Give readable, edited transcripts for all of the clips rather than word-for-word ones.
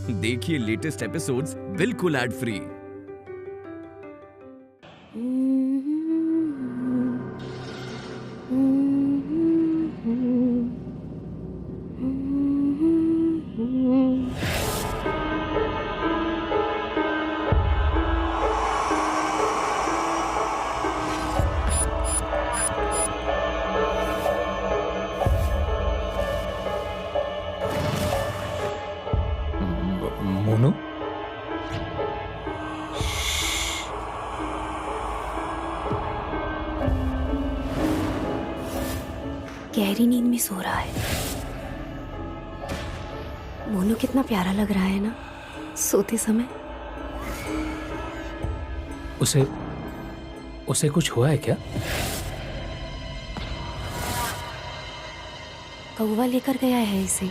देखिए latest episodes बिल्कुल ad free. Monu, गहरी नींद में सो रहा है। मोनू कितना प्यारा लग रहा है ना सोते समय। उसे कुछ हुआ है क्या? कौवा लेकर गया है इसे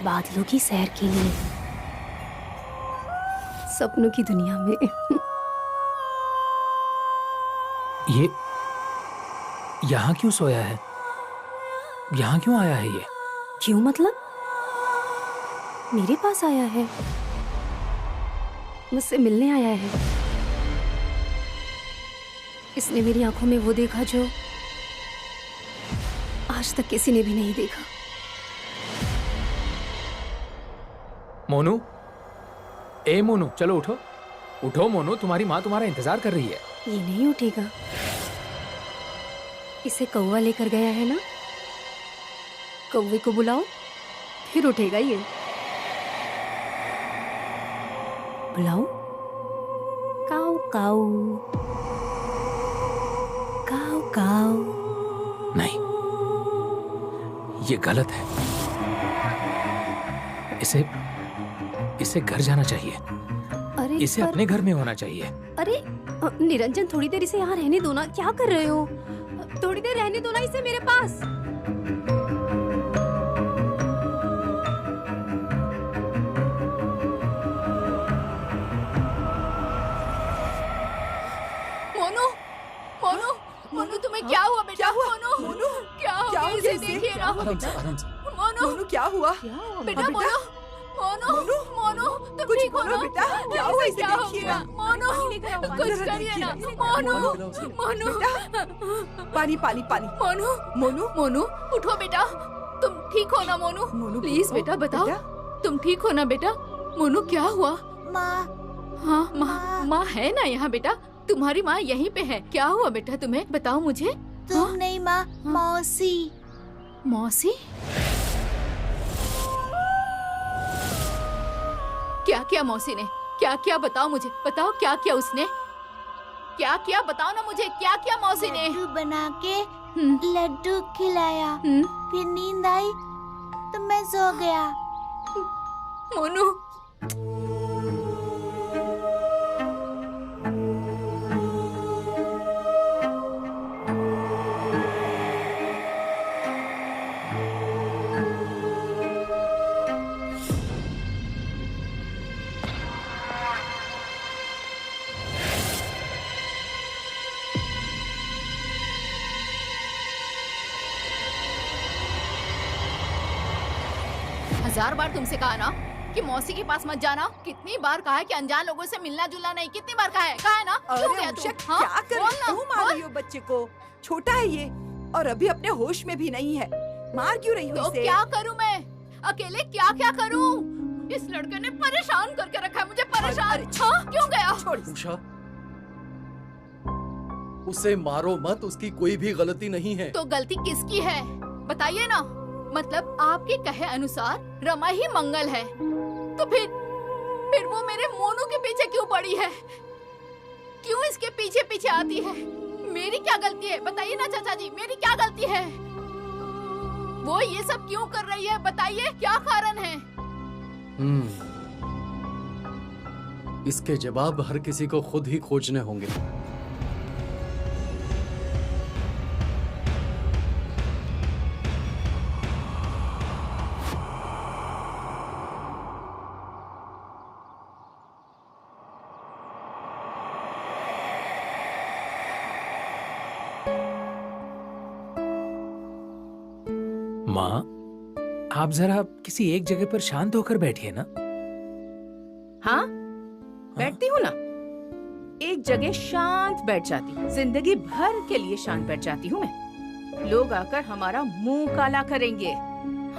बादलों की सैर के लिए, सपनों की दुनिया में। ये यहाँ क्यों सोया है? यहाँ क्यों आया है ये? क्यों मतलब? मेरे पास आया है, मुझसे मिलने आया है। इसने मेरी आंखों में वो देखा जो आज तक किसी ने भी नहीं देखा। मोनू, ए मोनू, चलो उठो उठो मोनू, तुम्हारी माँ तुम्हारा इंतजार कर रही है। ये नहीं उठेगा। इसे कौवा लेकर गया है ना, कौवे को बुलाओ फिर उठेगा ये। बुलाओ। काऊ काऊ काऊ काऊ। नहीं, ये गलत है। इसे घर जाना चाहिए। अरे इसे अपने घर में होना चाहिए। अरे निरंजन, थोड़ी देर इसे यहाँ रहने दो ना। क्या कर रहे हो? थोड़ी देर रहने दो ना इसे मेरे पास। मोनू, मोनू, मोनू, तुम्हें क्या हुआ बेटा? मोनू, मोनू, क्या हो गया? इसे देखिए ना। आराम से। मोनू, मोनू, क्या हुआ? बेटा मोनू, मोनू, मोनू, तुम कुछ ठीक हो बोलो ना? बेटा, क्या हुआ? इसे क्या हो देखिए गया? ना। मोनू, कुछ करिए ना। मोनू, मोनू, पानी पानी पानी। मोनू, मोनू, मोनू, उठो बेटा। तुम ठीक हो ना मोनू? मोनू, प्लीज बेटा बताओ, तुम ठीक हो ना बेटा? मोनू, क्या हुआ? माँ, हाँ, माँ है ना यहाँ बेटा? तुम्हारी माँ यहीं पे है। क्या हुआ बेटा तुम्हें? बताओ मुझे। तुम नहीं माँ, मौसी। मौसी? क्या किया मौसी ने? क्या किया बताओ मुझे। बताओ क्या किया उसने? क्या किया बताओ ना मुझे। क्या किया मौसी ने? लड्डू बना के हम्म, लड्डू खिलाया, हम्म, फिर नींद आई तो मैं सो गया। मोनू, हजार बार तुमसे कहा ना कि मौसी के पास मत जाना। कितनी बार कहा है कि अनजान लोगों से मिलना जुलना नहीं। कितनी बार कहा है ना? क्यों अरे गया उषा, तू? हाँ? क्या कर बोल ना, क्यों मार बोल। रही हो बच्चे को? छोटा है ये और अभी अपने होश में भी नहीं है। मार क्यों रही हो तो इसे? क्या करूं मैं? अकेले क्या क्या करूं? इस लड़के ने परेशान करके रखा है मुझे। परेशान। अरे, हाँ? क्यों गया? छोड़ इसे। उषा, उसे मारो मत, उसकी कोई भी गलती नहीं है। तो गलती किसकी है बताइए ना। मतलब आपके कहे अनुसार रमा ही मंगल है, तो फिर वो मेरे मोनू के पीछे क्यों पड़ी है? क्यों इसके पीछे पीछे आती है? मेरी क्या गलती है बताइए ना चाचा जी। मेरी क्या गलती है? वो ये सब क्यों कर रही है बताइए, क्या कारण है? इसके जवाब हर किसी को खुद ही खोजने होंगे। माँ, आप जरा किसी एक जगह पर शांत होकर बैठिए ना। हाँ, बैठती हूँ ना। एक जगह शांत बैठ जाती, जिंदगी भर के लिए शांत बैठ जाती हूँ मैं। लोग आकर हमारा मुंह काला करेंगे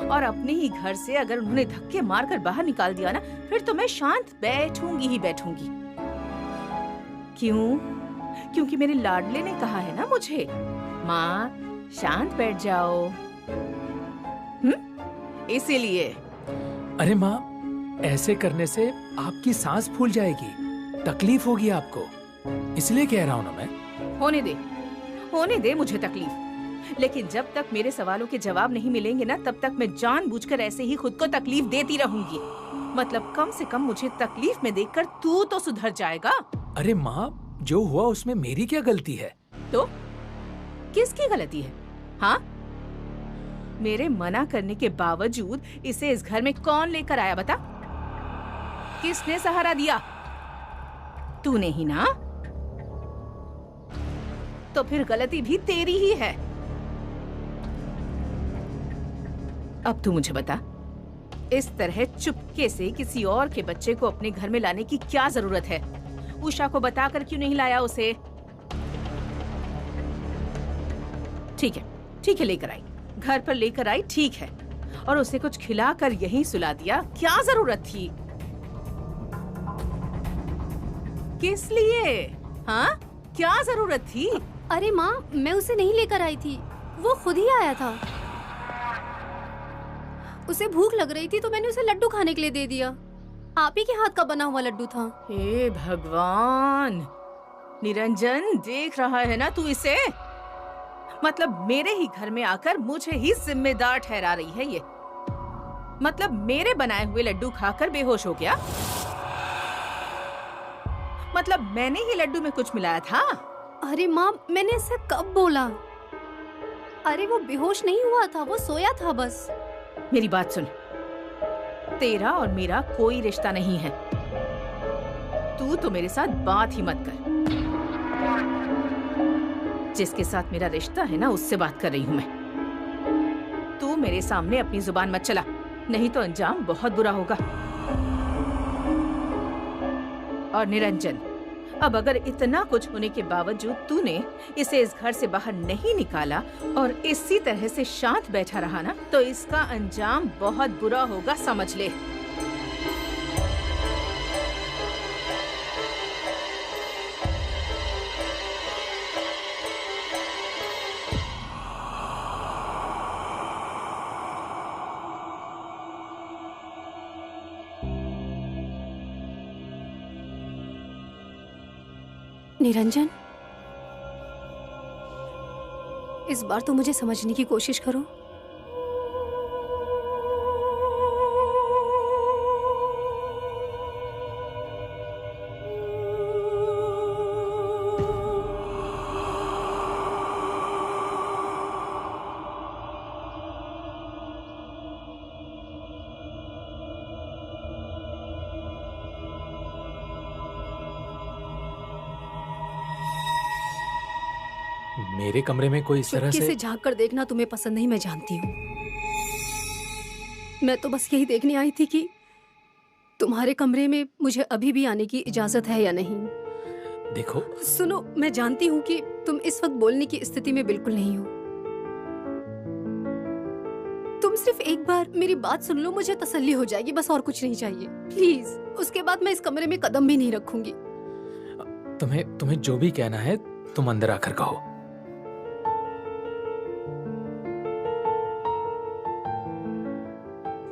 और अपने ही घर से अगर उन्होंने धक्के मारकर बाहर निकाल दिया ना, फिर तो मैं शांत बैठूंगी ही बैठूंगी। क्यों? क्योंकि मेरे लाडले ने कहा है ना मुझे, माँ शांत बैठ जाओ। इसीलिए। अरे माँ, ऐसे करने से आपकी सांस फूल जाएगी, तकलीफ होगी आपको, इसलिए कह रहा हूँ ना मैं। होने दे मुझे तकलीफ, लेकिन जब तक मेरे सवालों के जवाब नहीं मिलेंगे ना, तब तक मैं जानबूझकर ऐसे ही खुद को तकलीफ देती रहूंगी। मतलब कम से कम मुझे तकलीफ में देखकर तू तो सुधर जाएगा। अरे माँ, जो हुआ उसमें मेरी क्या गलती है? तो किसकी गलती है? हाँ, मेरे मना करने के बावजूद इसे इस घर में कौन लेकर आया बता? किसने सहारा दिया? तूने ही ना? तो फिर गलती भी तेरी ही है। अब तू मुझे बता, इस तरह चुपके से किसी और के बच्चे को अपने घर में लाने की क्या जरूरत है? उषा को बताकर क्यों नहीं लाया उसे? ठीक है लेकर आई, घर पर लेकर आई, ठीक है, और उसे कुछ खिलाकर यहीं सुला दिया। क्या जरूरत थी? किस लिए? हाँ, क्या जरूरत थी? अरे माँ, मैं उसे नहीं लेकर आई थी, वो खुद ही आया था। उसे भूख लग रही थी तो मैंने उसे लड्डू खाने के लिए दे दिया। आप ही के हाथ का बना हुआ लड्डू था। हे भगवान, निरंजन देख रहा है ना तू इसे? मतलब मेरे ही घर में आकर मुझे ही जिम्मेदार ठहरा रही है ये। मतलब मेरे बनाए हुए लड्डू खाकर बेहोश हो गया? मतलब मैंने ही लड्डू में कुछ मिलाया था? अरे माँ, मैंने ऐसा कब बोला? अरे वो बेहोश नहीं हुआ था, वो सोया था बस। मेरी बात सुन, तेरा और मेरा कोई रिश्ता नहीं है। तू तो मेरे साथ बात ही मत कर। जिसके साथ मेरा रिश्ता है ना, उससे बात कर रही हूँ मैं। तू मेरे सामने अपनी जुबान मत चला, नहीं तो अंजाम बहुत बुरा होगा। और निरंजन, अब अगर इतना कुछ होने के बावजूद तूने इसे इस घर से बाहर नहीं निकाला और इसी तरह से शांत बैठा रहा ना, तो इसका अंजाम बहुत बुरा होगा, समझ ले। निरंजन, इस बार तो मुझे समझने की कोशिश करो। मेरे कमरे में कोई इस तरह चुपके से से झांक कर देखना तुम्हें पसंद नहीं, मैं जानती हूँ। मैं तो बस यही देखने आई थी कि तुम्हारे कमरे में मुझे अभी भी आने की इजाजत है या नहीं। देखो सुनो, मैं जानती हूँ कि तुम इस वक्त बोलने की स्थिति में बिल्कुल नहीं हो। तुम सिर्फ एक बार मेरी बात सुन लो, मुझे तसल्ली हो जाएगी, बस और कुछ नहीं चाहिए, प्लीज। उसके बाद मैं इस कमरे में कदम भी नहीं रखूंगी। तुम्हें जो भी कहना है तुम अंदर आकर कहो।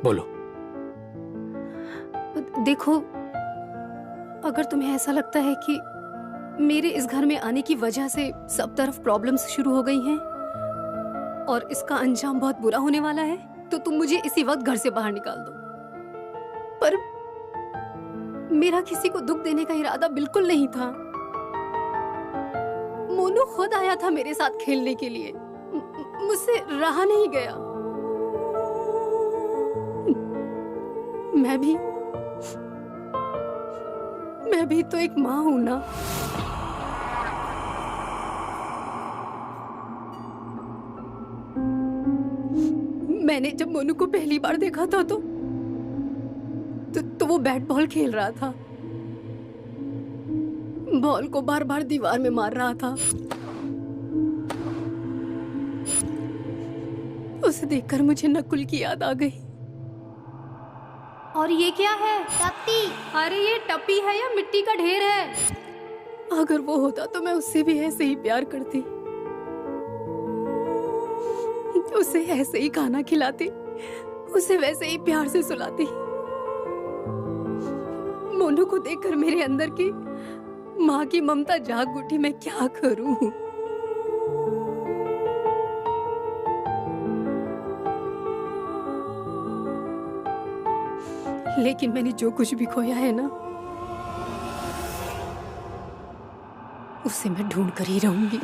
बोलो। देखो, अगर तुम्हें ऐसा लगता है कि मेरे इस घर में आने की वजह से सब तरफ प्रॉब्लम्स शुरू हो गई हैं और इसका अंजाम बहुत बुरा होने वाला है, तो तुम मुझे इसी वक्त घर से बाहर निकाल दो। पर मेरा किसी को दुख देने का इरादा बिल्कुल नहीं था। मोनू खुद आया था मेरे साथ खेलने के लिए, मुझसे रहा नहीं गया। मैं भी तो एक माँ हूं ना। मैंने जब मोनू को पहली बार देखा था तो वो बैट बॉल खेल रहा था। बॉल को बार बार दीवार में मार रहा था। उसे देखकर मुझे नकुल की याद आ गई। और ये क्या है? टप्पी। अरे ये टप्पी है या मिट्टी का ढेर है? अगर वो होता तो मैं उससे भी ऐसे ही प्यार करती, उसे ऐसे ही खाना खिलाती, उसे वैसे ही प्यार से सुलाती। मोनू को देखकर मेरे अंदर की माँ की ममता जाग उठी। मैं क्या करूं? लेकिन मैंने जो कुछ भी खोया है ना, उसे मैं ढूंढ कर ही रहूंगी।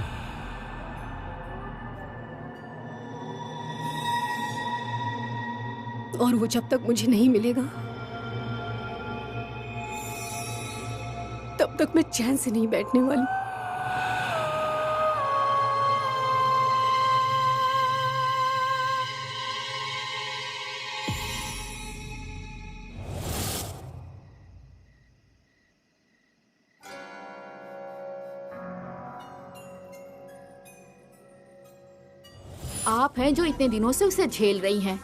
और वो जब तक मुझे नहीं मिलेगा तब तक मैं चैन से नहीं बैठने वाली। आप हैं जो इतने दिनों से उसे झेल रही हैं।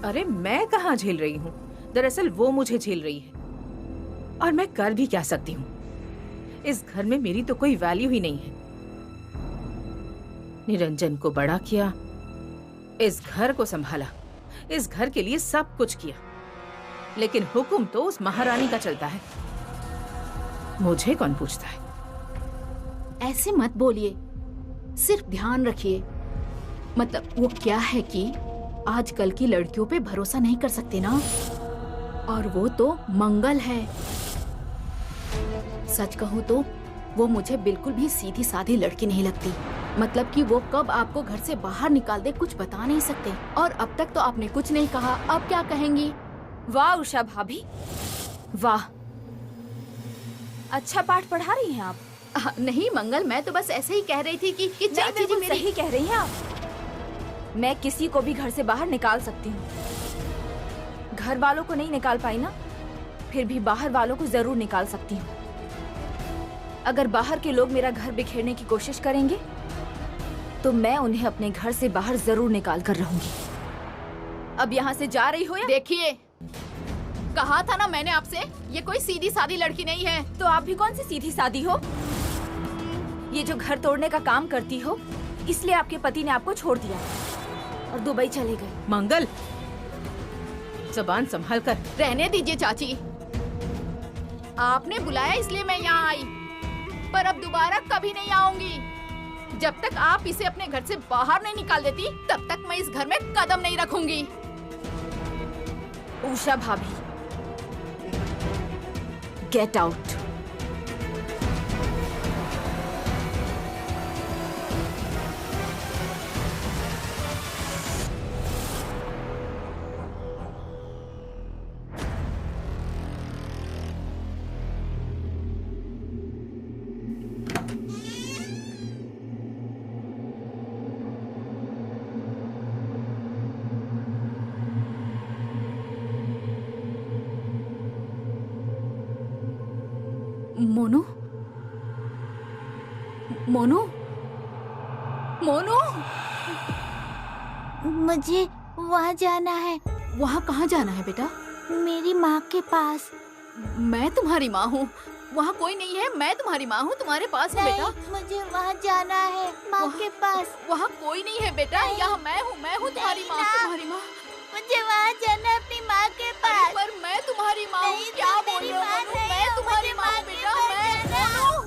अरे मैं कहाँ झेल रही हूँ, दरअसल वो मुझे झेल रही है। और मैं कर भी क्या सकती हूँ, इस घर में मेरी तो कोई वैल्यू ही नहीं है। निरंजन को बड़ा किया, इस घर को संभाला, इस घर के लिए सब कुछ किया, लेकिन हुक्म तो उस महारानी का चलता है। मुझे कौन पूछता है? ऐसे मत बोलिए, सिर्फ ध्यान रखिए। मतलब वो क्या है कि आजकल की लड़कियों पे भरोसा नहीं कर सकते ना, और वो तो मंगल है। सच कहूँ तो वो मुझे बिल्कुल भी सीधी साधी लड़की नहीं लगती। मतलब कि वो कब आपको घर से बाहर निकाल दे कुछ बता नहीं सकते। और अब तक तो आपने कुछ नहीं कहा, अब क्या कहेंगी? वाह उषा भाभी, वाह, अच्छा पाठ पढ़ा रही हैं आप। नहीं मंगल, मैं तो बस ऐसे ही कह रही थी कि चाची जी मेरी... सही कह रही हैं आप। मैं किसी को भी घर से बाहर निकाल सकती हूँ, घर वालों को नहीं निकाल पाई ना, फिर भी बाहर वालों को जरूर निकाल सकती हूँ। अगर बाहर के लोग मेरा घर बिखेरने की कोशिश करेंगे तो मैं उन्हें अपने घर से बाहर जरूर निकाल कर रहूंगी। अब यहाँ से जा रही हो या? देखिए, कहा था ना मैंने आपसे, ये कोई सीधी सादी लड़की नहीं है। तो आप भी कौन सी सीधी सादी हो? ये जो घर तोड़ने का काम करती हो, इसलिए आपके पति ने आपको छोड़ दिया और दुबई चले गए। मंगल, जबान संभाल कर। रहने दीजिए चाची, आपने बुलाया इसलिए मैं यहाँ आई, पर अब दोबारा कभी नहीं आऊंगी। जब तक आप इसे अपने घर से बाहर नहीं निकाल देती, तब तक मैं इस घर में कदम नहीं रखूंगी। उषा भाभी, गेट आउट। मोनू, मोनू, मोनू, मुझे वहाँ जाना है। वहाँ कहाँ जाना है बेटा? मेरी माँ के पास। मैं तुम्हारी माँ हूँ, वहाँ कोई नहीं है। मैं तुम्हारी माँ हूँ, तुम्हारे पास हूँ बेटा। मुझे वहाँ जाना है, माँ के पास। वहाँ कोई नहीं है बेटा, यहाँ मैं हूँ तुम्हारी माँ, तुम्हारी माँ। मुझे वहाँ जाना है अपनी माँ के पास। पर मैं तुम्हारी माँ हूँ, क्या बोल रहे हो मोनू? मैं तुम्हारी माँ हूँ बेटा, मैं मोनू।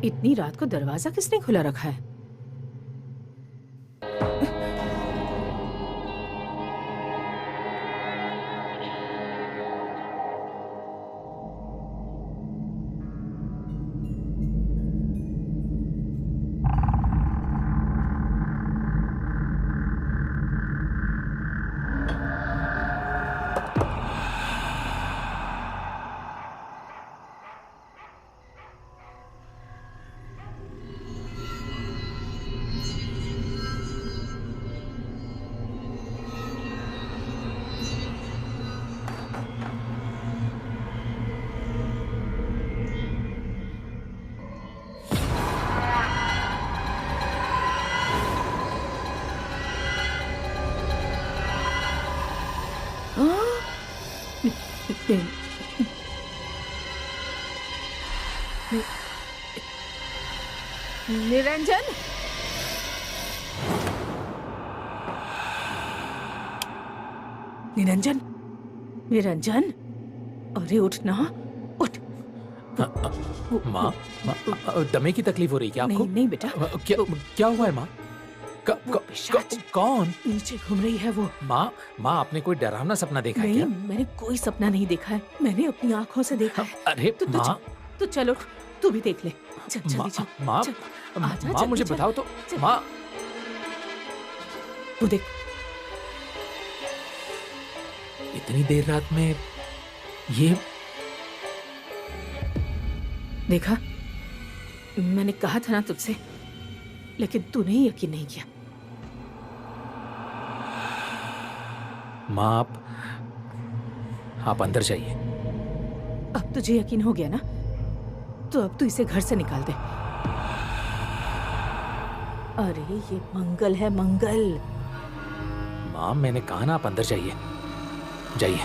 इतनी रात को दरवाजा किसने खुला रखा है? निरंजन, निरंजन, निरंजन, अरे उठ ना, उठ। माँ, दमे की तकलीफ हो रही है क्या आपको? नहीं नहीं बेटा, क्या हुआ है माँ? कौन? नीचे घूम रही है वो। माँ, आपने कोई डरावना सपना देखा है नहीं, क्या? मैंने कोई सपना नहीं देखा है, मैंने अपनी आंखों से देखा है। अरे माँ, तो चलो, तू भी देख ले। चल जल्दी चल। माँ, आजा, माँ जल्दी मुझे चल। बताओ तो। चल। माँ, तू देख, इतनी देर रात में ये देखा, मैंने कहा था ना तुझसे, लेकिन तूने ही यकीन नहीं किया। माँ, आप अंदर जाइए। अब तुझे यकीन हो गया ना, तो अब तू इसे घर से निकाल दे। अरे ये मंगल है, मंगल। माँ, मैंने कहा ना आप अंदर जाइए, जाइए।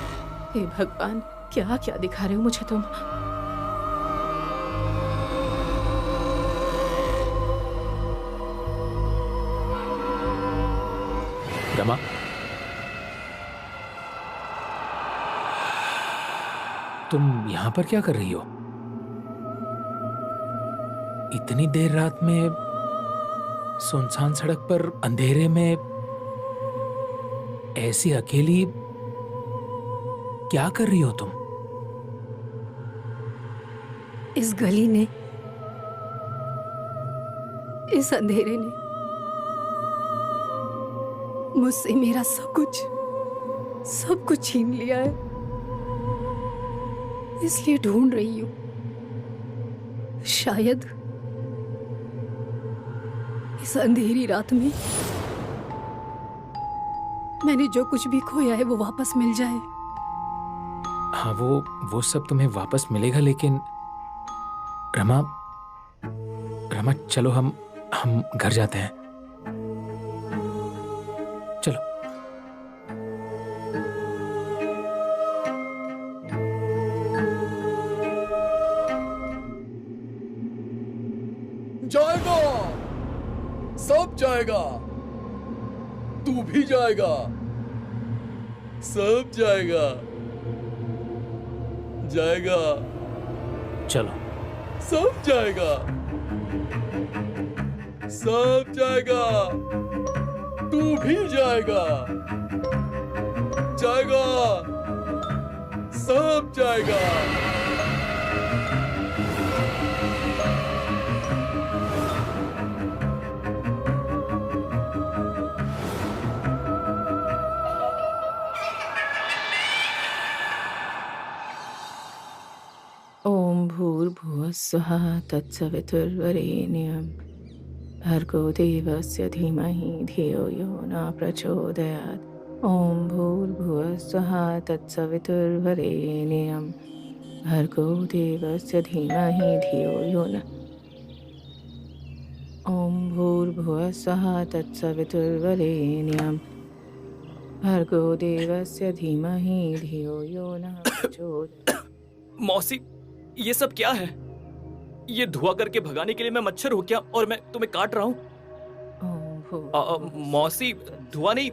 हे भगवान, क्या क्या दिखा रहे हो मुझे तुम। रमा, तुम यहां पर क्या कर रही हो? इतनी देर रात में सुनसान सड़क पर अंधेरे में ऐसी अकेली क्या कर रही हो तुम? इस गली ने, इस अंधेरे ने मुझसे मेरा सब कुछ छीन लिया है। इसलिए ढूंढ रही हूं, शायद इस अंधेरी रात में मैंने जो कुछ भी खोया है वो वापस मिल जाए। हाँ, वो सब तुम्हें वापस मिलेगा, लेकिन रमा, चलो हम घर जाते हैं। चलो। जाएगा, सब जाएगा, तू भी जाएगा, सब जाएगा, जाएगा, चलो। सब जाएगा, सब जाएगा, तू भी जाएगा, जाएगा, सब जाएगा। ओम भूर्भुवः स्वः तत्सवितुर्वरेण्यं भर्गो देवस्य धीमहि धियो यो न प्रचोदयात्। ओम भूर्भुवः स्वः तत्सवितुर्वरेण्यं भर्गो देवस्य धीमहि धियो यो न। ओम भूर्भुवः स्वः तत्सवितुर्वरेण्यं भर्गो देवस्य धीमहि धियो यो न प्रचोदयात्। मौसी, ये सब क्या है? ये धुआं करके भगाने के लिए मैं मच्छर हूँ क्या, और मैं तुम्हें काट रहा हूँ? मौसी, धुआं नहीं,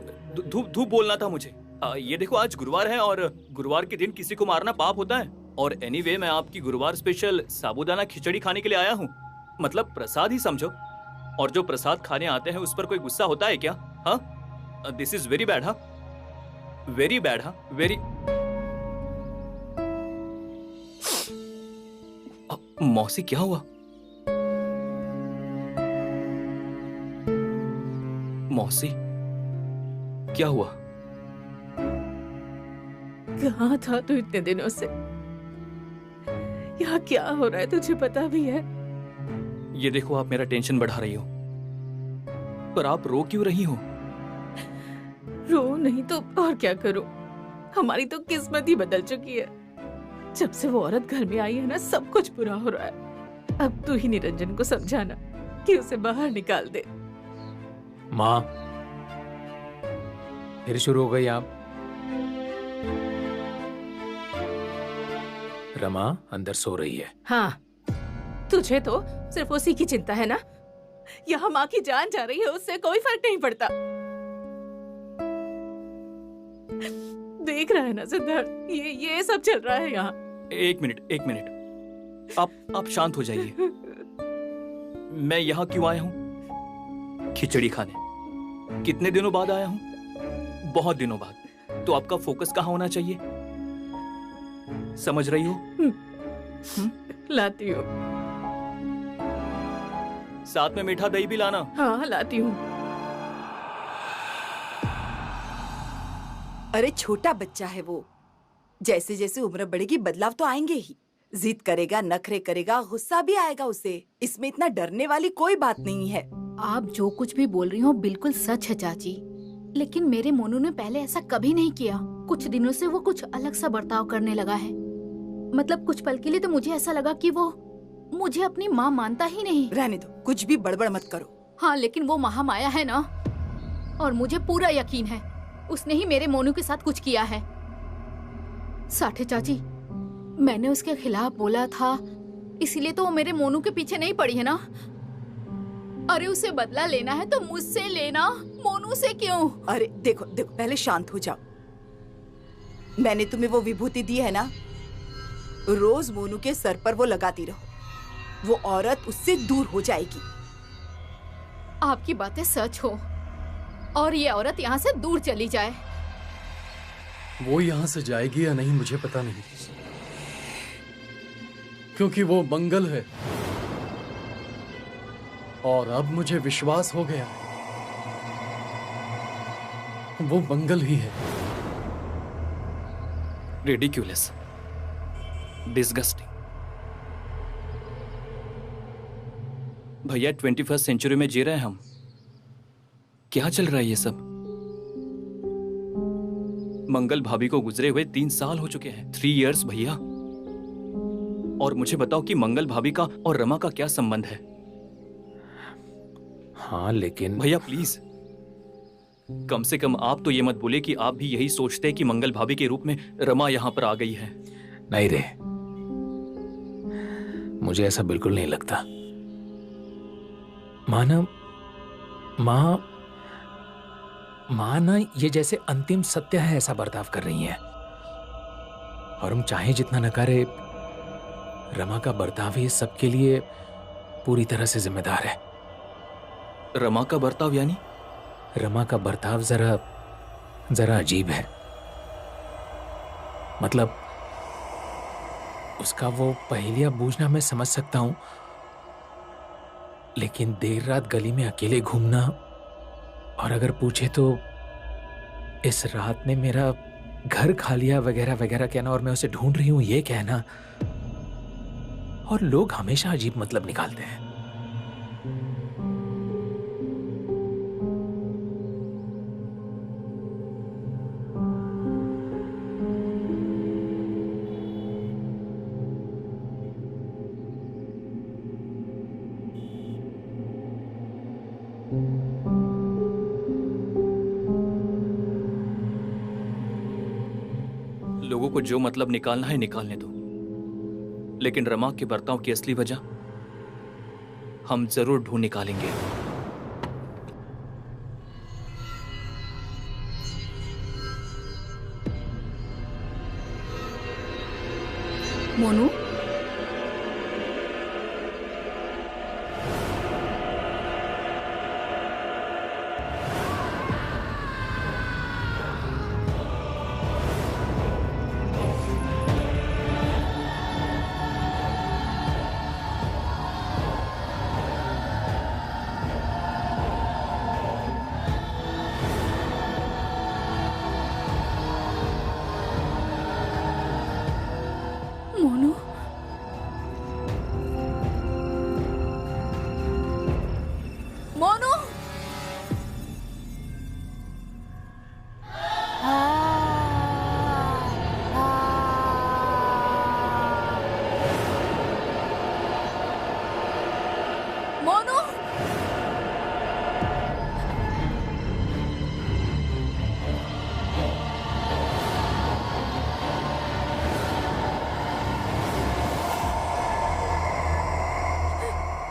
धूप बोलना था मुझे। ये देखो, आज गुरुवार है और गुरुवार के दिन किसी को मारना पाप होता है। और एनीवे, मैं आपकी गुरुवार स्पेशल साबूदाना खिचड़ी खाने के लिए आया हूँ। मतलब प्रसाद ही समझो। और जो प्रसाद खाने आते हैं उस पर कोई गुस्सा होता है क्या? हाँ, दिस इज वेरी बैड। हाँ, वेरी बैड। हाँ, वेरी। मौसी, क्या हुआ? मौसी, क्या हुआ? कहाँ था तू इतने दिनों से? यहाँ क्या हो रहा है तुझे पता भी है? ये देखो, आप मेरा टेंशन बढ़ा रही हो। पर आप रो क्यों रही हो? रो नहीं तो और क्या करूं? हमारी तो किस्मत ही बदल चुकी है। जब से वो औरत घर में आई है ना, सब कुछ बुरा हो रहा है। अब तू ही निरंजन को समझाना कि उसे बाहर निकाल दे। माँ, फिर शुरू हो गई आप। रमा अंदर सो रही है। हाँ, तुझे तो सिर्फ उसी की चिंता है ना। यहाँ माँ की जान जा रही है, उससे कोई फर्क नहीं पड़ता। देख रहा है ना सिद्धार्थ, ये सब चल रहा है यहाँ। एक मिनट आप शांत हो जाइए। मैं यहाँ क्यों आया हूँ? खिचड़ी खाने। कितने दिनों बाद आया हूँ? बहुत दिनों बाद। तो आपका फोकस कहाँ होना चाहिए? समझ रही हो? लाती हूँ। साथ में मीठा दही भी लाना। हाँ, लाती हूँ। अरे छोटा बच्चा है वो, जैसे जैसे उम्र बढ़ेगी बदलाव तो आएंगे ही। जिद करेगा, नखरे करेगा, गुस्सा भी आएगा उसे। इसमें इतना डरने वाली कोई बात नहीं है। आप जो कुछ भी बोल रही हो बिल्कुल सच है चाची, लेकिन मेरे मोनू ने पहले ऐसा कभी नहीं किया। कुछ दिनों से वो कुछ अलग सा बर्ताव करने लगा है। मतलब कुछ पल के लिए तो मुझे ऐसा लगा कि वो मुझे अपनी माँ मानता ही नहीं। रहने दो, कुछ भी बड़बड़ मत करो। हाँ, लेकिन वो महामाया है ना, और मुझे पूरा यकीन है उसने ही मेरे मोनू के साथ कुछ किया है। साठे चाची, मैंने उसके खिलाफ बोला था, इसीलिए तो वो मेरे मोनू के पीछे नहीं पड़ी है ना। अरे उसे बदला लेना है तो मुझसे लेना, मोनू से क्यों? अरे देखो देखो, पहले शांत हो जाओ। मैंने तुम्हें वो विभूति दी है ना, रोज मोनू के सर पर वो लगाती रहो। वो औरत उससे दूर हो जाएगी। आपकी बातें सच हो और ये औरत यहाँ से दूर चली जाए। वो यहाँ से जाएगी या नहीं मुझे पता नहीं, क्योंकि वो मंगल है। और अब मुझे विश्वास हो गया, वो मंगल ही है। Ridiculous, disgusting. भैया 21st सेंचुरी में जी रहे हैं हम। क्या चल रहा है ये सब? मंगल भाभी को गुजरे हुए 3 साल हो चुके हैं। 3 years भैया। और मुझे बताओ कि मंगल भाभी का और रमा का क्या संबंध है? हाँ लेकिन भैया प्लीज, कम से कम आप तो ये मत बोले कि आप भी यही सोचते हैं कि मंगल भाभी के रूप में रमा यहाँ पर आ गई है। नहीं रे, मुझे ऐसा बिल्कुल नहीं लगता। माँ ना ये जैसे अंतिम सत्य है ऐसा बर्ताव कर रही हैं। और हम चाहे जितना नकारे, रमा का बर्ताव ही सबके लिए पूरी तरह से जिम्मेदार है। रमा का बर्ताव यानी? रमा का बर्ताव जरा अजीब है। मतलब उसका वो पहेलियां बूझना मैं समझ सकता हूं, लेकिन देर रात गली में अकेले घूमना और अगर पूछे तो इस रात ने मेरा घर खा लिया वगैरह वगैरह कहना और मैं उसे ढूंढ रही हूं ये कहना, और लोग हमेशा अजीब मतलब निकालते हैं। लोगों को जो मतलब निकालना है निकालने दो, लेकिन रमा के बर्ताव की असली वजह हम जरूर ढूंढ निकालेंगे। मोनू, मोनू,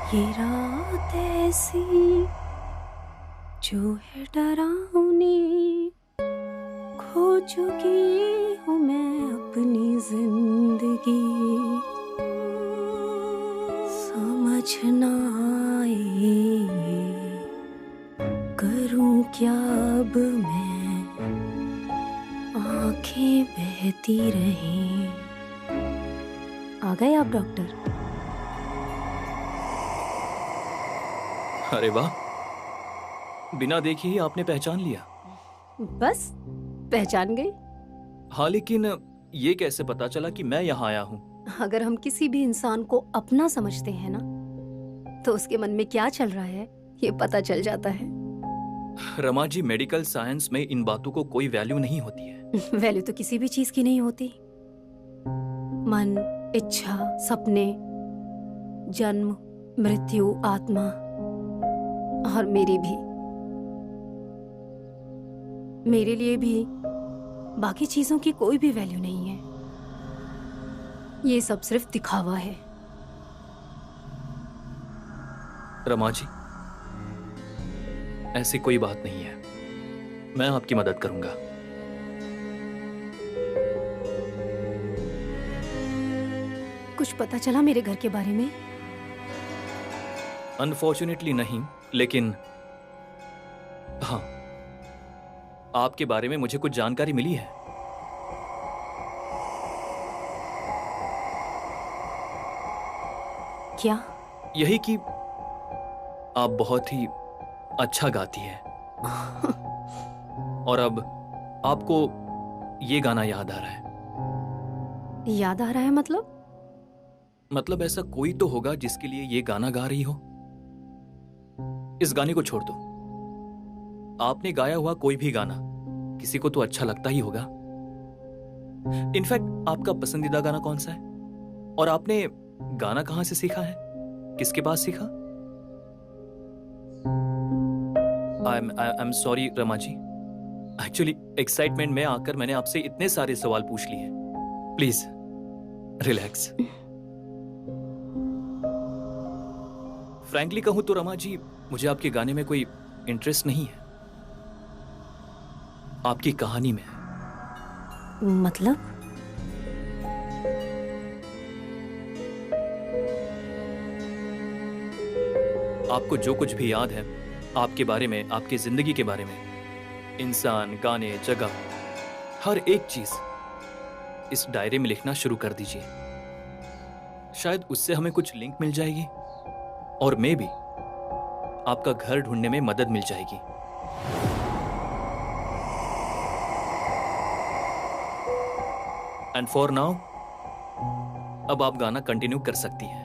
ये रात ऐसी जो है डरावनी, खो चुकी हूँ मैं अपनी जिंदगी, समझ ना आए करूँ क्या अब मैं, आंखें बहती रहें। आ गए आप डॉक्टर? अरे वाह, बिना देखे ही आपने पहचान लिया। बस पहचान गई। हाँ, लेकिन ये कैसे पता चला कि मैं यहाँ आया हूँ? अगर हम किसी भी इंसान को अपना समझते हैं ना, तो उसके मन में क्या चल रहा है ये पता चल जाता है। रमा जी, मेडिकल साइंस में इन बातों को कोई वैल्यू नहीं होती है। वैल्यू तो किसी भी चीज की नहीं होती। मन, इच्छा, सपने, जन्म, मृत्यु, आत्मा, और मेरी भी, मेरे लिए भी बाकी चीजों की कोई भी वैल्यू नहीं है। ये सब सिर्फ दिखावा है। रमा जी, ऐसी कोई बात नहीं है, मैं आपकी मदद करूंगा। कुछ पता चला मेरे घर के बारे में? अनफॉर्चुनेटली नहीं, लेकिन हाँ, आपके बारे में मुझे कुछ जानकारी मिली है। क्या? यही कि आप बहुत ही अच्छा गाती है। और अब आपको ये गाना याद आ रहा है। याद आ रहा है मतलब? मतलब ऐसा कोई तो होगा जिसके लिए ये गाना गा रही हो। इस गाने को छोड़ दो, आपने गाया हुआ कोई भी गाना किसी को तो अच्छा लगता ही होगा। इनफैक्ट आपका पसंदीदा गाना कौन सा है? और आपने गाना कहां से सीखा है? किसके पास सीखा? I am sorry Rama ji, actually excitement में आकर मैंने आपसे इतने सारे सवाल पूछ लिए। Please relax. फ्रैंकली कहूं तो रमा जी, मुझे आपके गाने में कोई इंटरेस्ट नहीं है, आपकी कहानी में। मतलब? आपको जो कुछ भी याद है आपके बारे में, आपकी जिंदगी के बारे में, इंसान, गाने, जगह, हर एक चीज इस डायरी में लिखना शुरू कर दीजिए। शायद उससे हमें कुछ लिंक मिल जाएगी और मे भी आपका घर ढूंढने में मदद मिल जाएगी। एंड फॉर नाउ, अब आप गाना कंटिन्यू कर सकती हैं।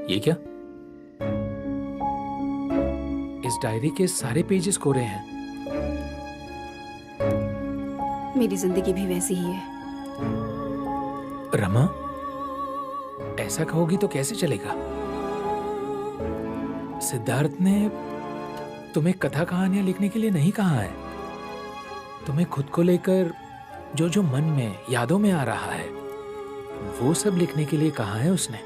ये क्या? इस डायरी के सारे पेजेस कोरे हैं। मेरी जिंदगी भी वैसी ही है। रमा, ऐसा कहोगी तो कैसे चलेगा? सिद्धार्थ ने तुम्हें कथा कहानियां लिखने के लिए नहीं कहा है। तुम्हें खुद को लेकर जो जो मन में, यादों में आ रहा है, वो सब लिखने के लिए कहा है उसने।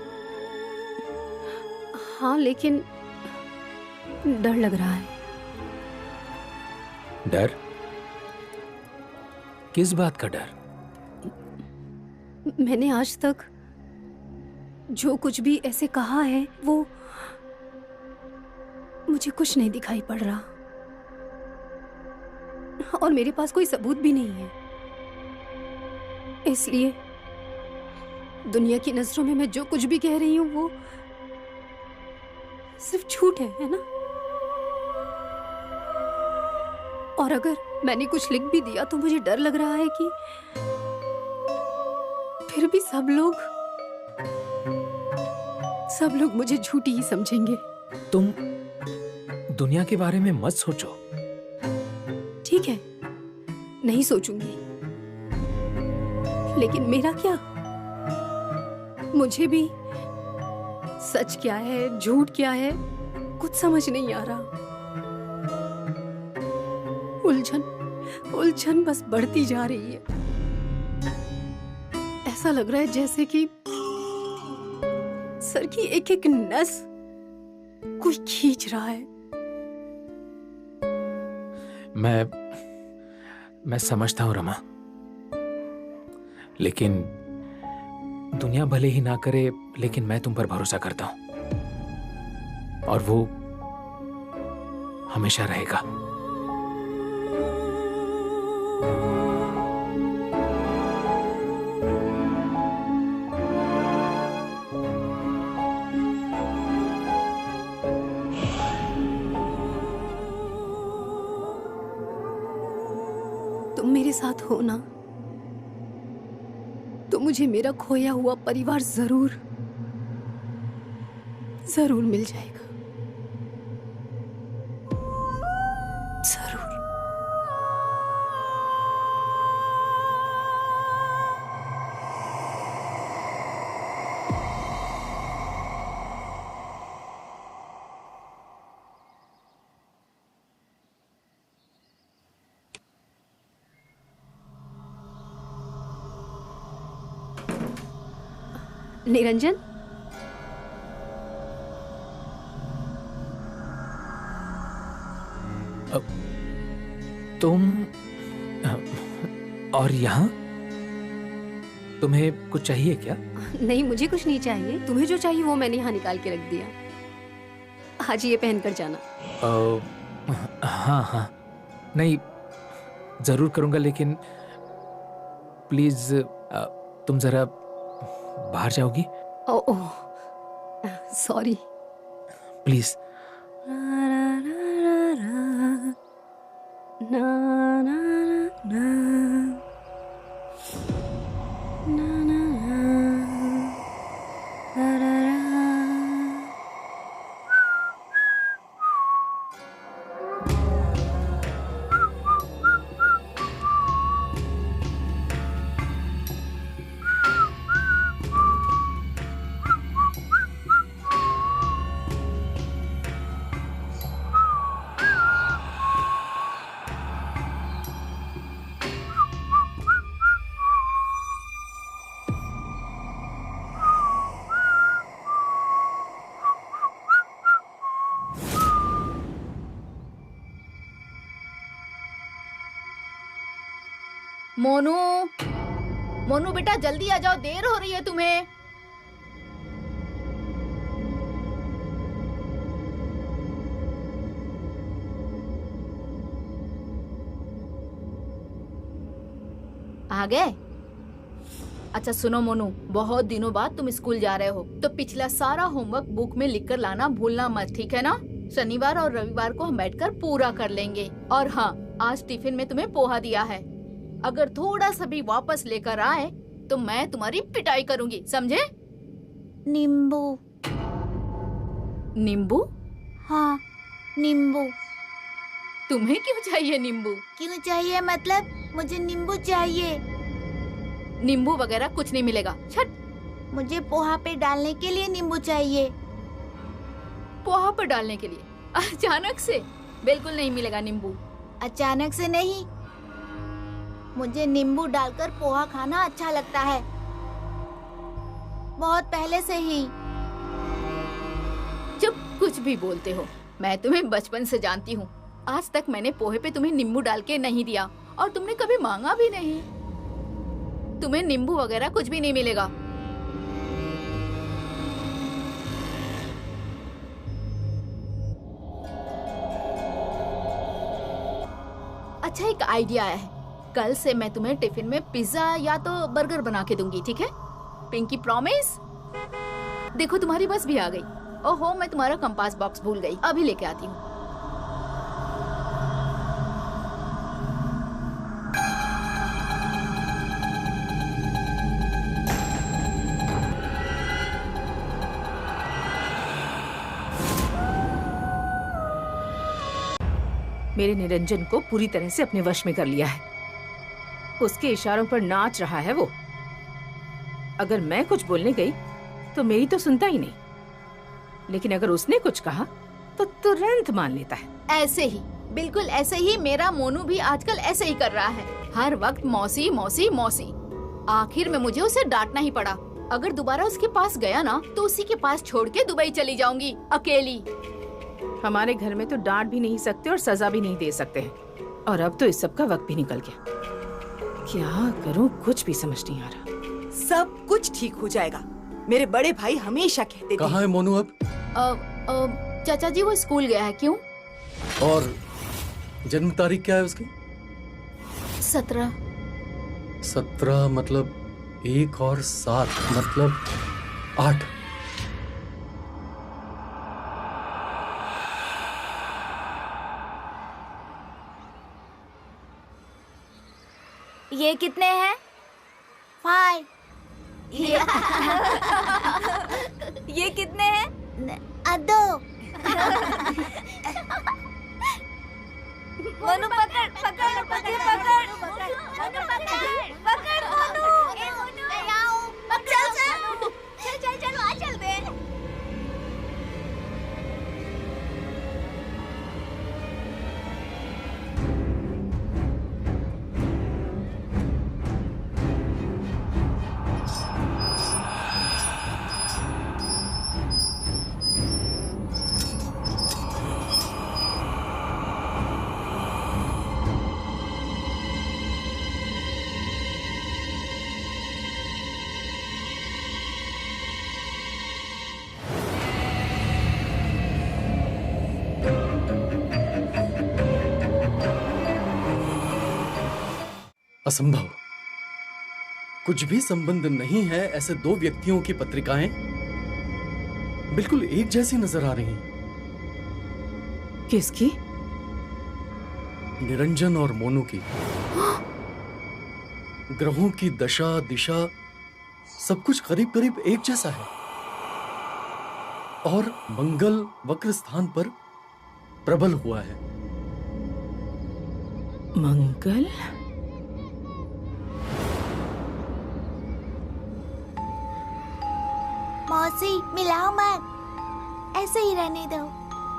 हाँ, लेकिन डर लग रहा है। डर? किस बात का डर? मैंने आज तक जो कुछ भी ऐसे कहा है, वो मुझे कुछ नहीं दिखाई पड़ रहा, और मेरे पास कोई सबूत भी नहीं है। इसलिए दुनिया की नजरों में मैं जो कुछ भी कह रही हूं वो सिर्फ झूठ है ना? और अगर मैंने कुछ लिख भी दिया तो मुझे डर लग रहा है कि फिर भी सब लोग मुझे झूठी ही समझेंगे। तुम दुनिया के बारे में मत सोचो। ठीक है, नहीं सोचूंगी, लेकिन मेरा क्या? मुझे भी सच क्या है, झूठ क्या है, कुछ समझ नहीं आ रहा। उलझन बस बढ़ती जा रही है। ऐसा लग रहा है जैसे कि सर की एक एक नस कोई खींच रहा है। मैं समझता हूं रमा, लेकिन दुनिया भले ही ना करे, लेकिन मैं तुम पर भरोसा करता हूं, और वो हमेशा रहेगा। तुम मेरे साथ हो ना, तो मुझे मेरा खोया हुआ परिवार जरूर मिल जाएगा। जरूर। निरंजन, तुम और यहाँ? तुम्हें कुछ चाहिए क्या? नहीं, मुझे कुछ नहीं चाहिए। तुम्हें जो चाहिए वो मैंने यहाँ निकाल के रख दिया। आज ये पहन कर जाना। हाँ, नहीं, जरूर करूंगा, लेकिन प्लीज तुम जरा बाहर जाओगी? ओह, सॉरी। प्लीज। मोनू बेटा, जल्दी आ जाओ, देर हो रही है तुम्हें। आ गए? अच्छा सुनो मोनू, बहुत दिनों बाद तुम स्कूल जा रहे हो, तो पिछला सारा होमवर्क बुक में लिख कर लाना भूलना मत, ठीक है ना? शनिवार और रविवार को हम बैठकर पूरा कर लेंगे। और हाँ, आज टिफिन में तुम्हें पोहा दिया है, अगर थोड़ा सा भी वापस लेकर आए तो मैं तुम्हारी पिटाई करूंगी, समझे? नींबू। नींबू? हाँ, नींबू। तुम्हें क्यों चाहिए नींबू? क्यों चाहिए मतलब? मुझे नींबू चाहिए। नींबू वगैरह कुछ नहीं मिलेगा, छट। मुझे पोहा पे डालने के लिए नींबू चाहिए। पोहा पर डालने के लिए? अचानक से? बिल्कुल नहीं मिलेगा नींबू। अचानक से नहीं, मुझे नींबू डालकर पोहा खाना अच्छा लगता है, बहुत पहले से ही। जब कुछ भी बोलते हो, मैं तुम्हें बचपन से जानती हूँ। आज तक मैंने पोहे पे तुम्हें नींबू डाल के नहीं दिया और तुमने कभी मांगा भी नहीं। तुम्हें नींबू वगैरह कुछ भी नहीं मिलेगा। अच्छा, एक आइडिया है। कल से मैं तुम्हें टिफिन में पिज्जा या तो बर्गर बना के दूंगी, ठीक है? Pinky promise? देखो तुम्हारी बस भी आ गई। ओहो, मैं तुम्हारा कंपास बॉक्स भूल गई, अभी लेके आती हूँ। मेरे निरंजन को पूरी तरह से अपने वश में कर लिया है। उसके इशारों पर नाच रहा है वो। अगर मैं कुछ बोलने गई तो मेरी तो सुनता ही नहीं, लेकिन अगर उसने कुछ कहा तो तुरंत मान लेता है। ऐसे ही, बिल्कुल ऐसे ही मेरा मोनू भी आजकल ऐसे ही कर रहा है। हर वक्त मौसी मौसी मौसी। आखिर में मुझे उसे डांटना ही पड़ा। अगर दोबारा उसके पास गया ना तो उसी के पास छोड़ के दुबई चली जाऊंगी अकेली। हमारे घर में तो डांट भी नहीं सकते और सजा भी नहीं दे सकते हैं। और अब तो इस सब का वक्त भी निकल गया। क्या करूं, कुछ भी समझ नहीं आ रहा। सब कुछ ठीक हो जाएगा, मेरे बड़े भाई हमेशा कहते थे। कहाँ है मोनू अब? चाचा जी वो स्कूल गया है। क्यों? और जन्म तारीख क्या है उसकी? 17। 17 मतलब 1 और 7 मतलब 8। ये कितने हैं? 5। ये कितने हैं? 2। मोनू पकड़ पकड़ पकड़ पकड़ मोनू पकड़ पकड़ मोनू। चल चलो आ चलते हैं। असंभव। कुछ भी संबंध नहीं है। ऐसे 2 व्यक्तियों की पत्रिकाएं बिल्कुल एक जैसी नजर आ रही हैं। किसकी? निरंजन और मोनू की। ग्रहों की दशा दिशा सब कुछ करीब करीब एक जैसा है। और मंगल वक्र स्थान पर प्रबल हुआ है। मंगल? मौसी मिलाओ मत, ऐसे ही रहने दो।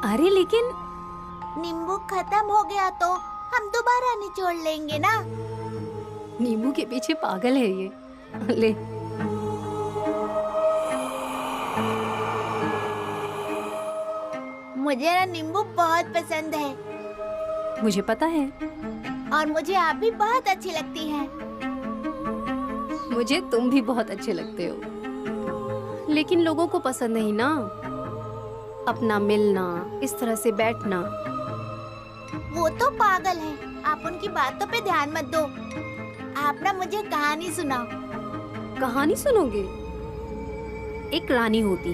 अरे लेकिन नींबू खत्म हो गया तो हम दोबारा निचोड़ लेंगे ना। नींबू के पीछे पागल है ये। ले, मुझे ना नींबू बहुत पसंद है मुझे पता है। और मुझे आप भी बहुत अच्छी लगती हैं। मुझे तुम भी बहुत अच्छे लगते हो, लेकिन लोगों को पसंद नहीं ना अपना मिलना, इस तरह से बैठना। वो तो पागल है, आप उनकी बातों पे ध्यान मत दो। आप ना मुझे कहानी सुनाओ। कहानी सुनोगे? एक रानी होती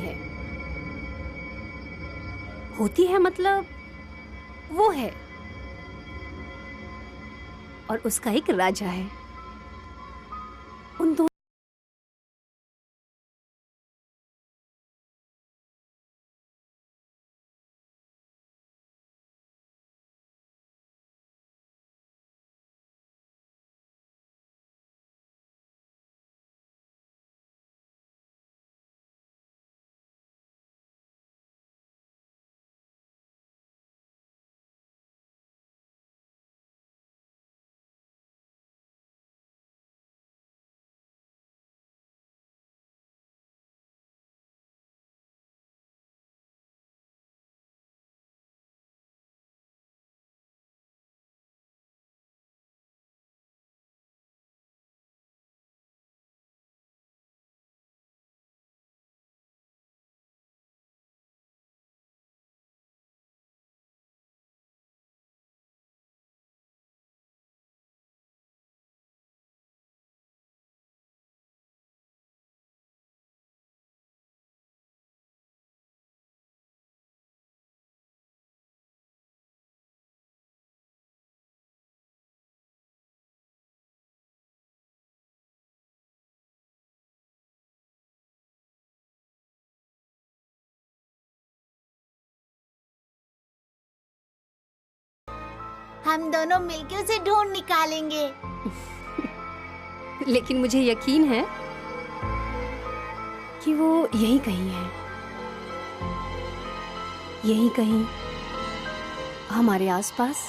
है मतलब वो है, और उसका एक राजा है। उन दोनों हम दोनों मिलके उसे ढूंढ निकालेंगे। लेकिन मुझे यकीन है कि वो यहीं कहीं है, यहीं कहीं हमारे आसपास।